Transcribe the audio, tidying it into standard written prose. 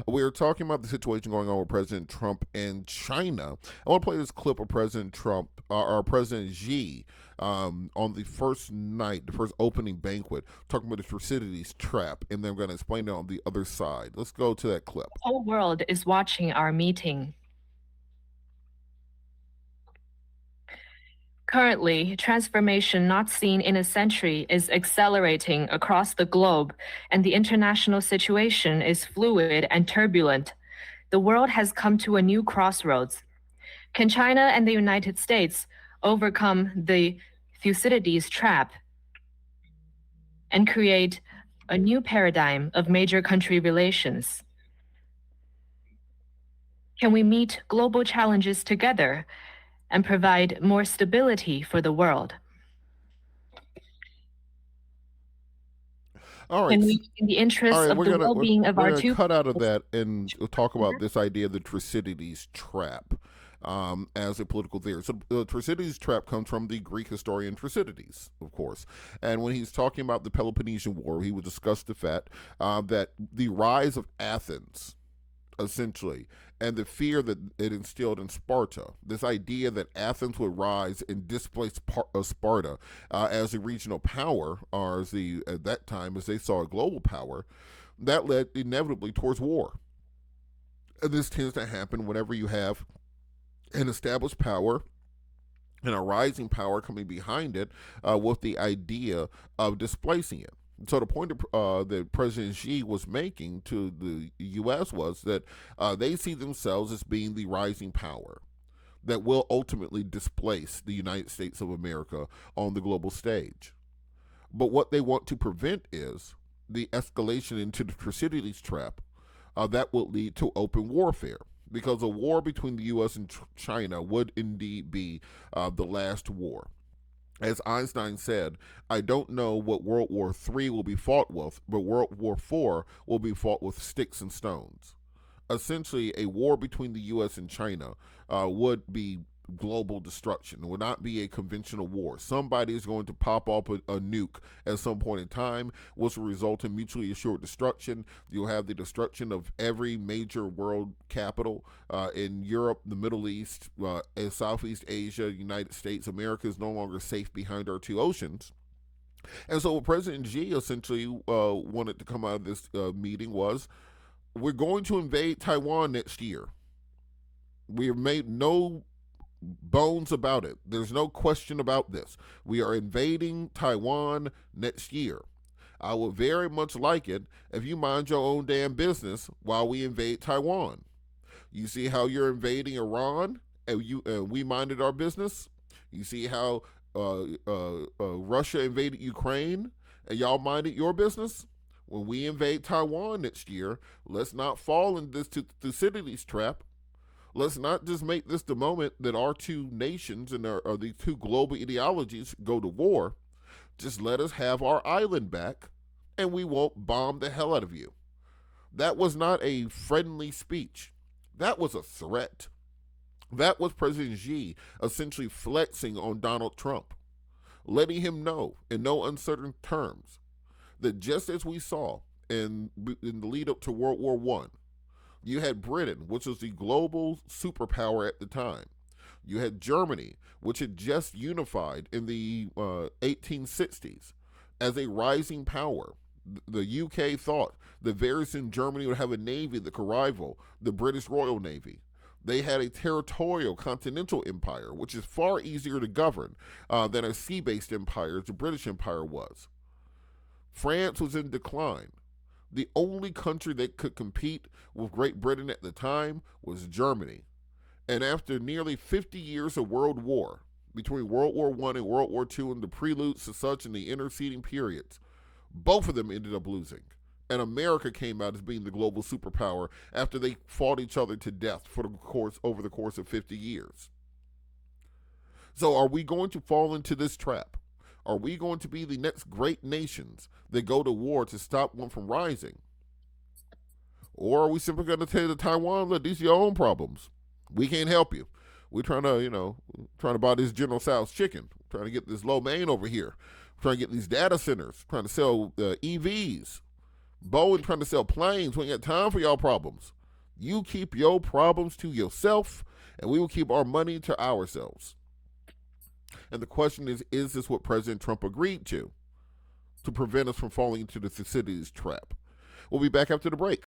we're talking about the situation going on with President Trump and China. I want to play this clip of President Trump, or President Xi, on the first night, the first opening banquet, talking about the Thucydides trap, and then I'm going to explain it on the other side. Let's go to that clip. The whole world is watching our meeting. Currently, transformation not seen in a century is accelerating across the globe, and the international situation is fluid and turbulent. The world has come to a new crossroads. Can China and the United States overcome the Thucydides trap and create a new paradigm of major country relations? Can we meet global challenges together and provide more stability for the world? All right. Can we, in the All interests right, of the well-being of we're our gonna two cut out of peoples? that and talk about this idea of the Thucydides trap as a political theory. So the Thucydides trap comes from the Greek historian Thucydides, of course, and when he's talking about the Peloponnesian War, he would discuss the fact that the rise of Athens, essentially, and the fear that it instilled in Sparta. This idea that Athens would rise and displace Sparta as a regional power, or as at that time as they saw a global power, that led inevitably towards war. And this tends to happen whenever you have an established power and a rising power coming behind it with the idea of displacing it. So the point that President Xi was making to the U.S. was that they see themselves as being the rising power that will ultimately displace the United States of America on the global stage. But what they want to prevent is the escalation into the Thucydides trap that would lead to open warfare. Because a war between the U.S. and China would indeed be the last war. As Einstein said, I don't know what World War III will be fought with, but World War IV will be fought with sticks and stones. Essentially, a war between the U.S. and China would be global destruction. It would not be a conventional war. Somebody is going to pop up a nuke at some point in time, which will result in mutually assured destruction. You'll have the destruction of every major world capital in Europe, the Middle East, in Southeast Asia, United States. America is no longer safe behind our two oceans. And so what President Xi essentially wanted to come out of this meeting was, we're going to invade Taiwan next year. We have made no bones about it. There's no question about this. We are invading Taiwan next year. I would very much like it if you mind your own damn business while we invade Taiwan. You see how you're invading Iran and we minded our business? You see how Russia invaded Ukraine and y'all minded your business? When we invade Taiwan next year, let's not fall into this Thucydides trap. Let's not just make this the moment that our two nations and the two global ideologies go to war. Just let us have our island back, and we won't bomb the hell out of you. That was not a friendly speech. That was a threat. That was President Xi essentially flexing on Donald Trump, letting him know in no uncertain terms that just as we saw in the lead up to World War I, you had Britain, which was the global superpower at the time. You had Germany, which had just unified in the 1860s as a rising power. The UK thought that very soon Germany would have a navy that could rival the British Royal Navy. They had a territorial continental empire, which is far easier to govern than a sea-based empire as the British Empire was. France was in decline. The only country that could compete with Great Britain at the time was Germany. And after nearly 50 years of world war, between World War I and World War II and the preludes to such and the interceding periods, both of them ended up losing. And America came out as being the global superpower after they fought each other to death over the course of 50 years. So are we going to fall into this trap? Are we going to be the next great nations that go to war to stop one from rising? Or are we simply going to tell the Taiwan, look, these are your own problems. We can't help you. We're trying to buy this General Tso's chicken. Trying to get this lo mein over here. Trying to get these data centers. Trying to sell EVs. Boeing trying to sell planes. We ain't got time for y'all problems. You keep your problems to yourself, and we will keep our money to ourselves. And the question is this what President Trump agreed to prevent us from falling into the Thucydides trap? We'll be back after the break.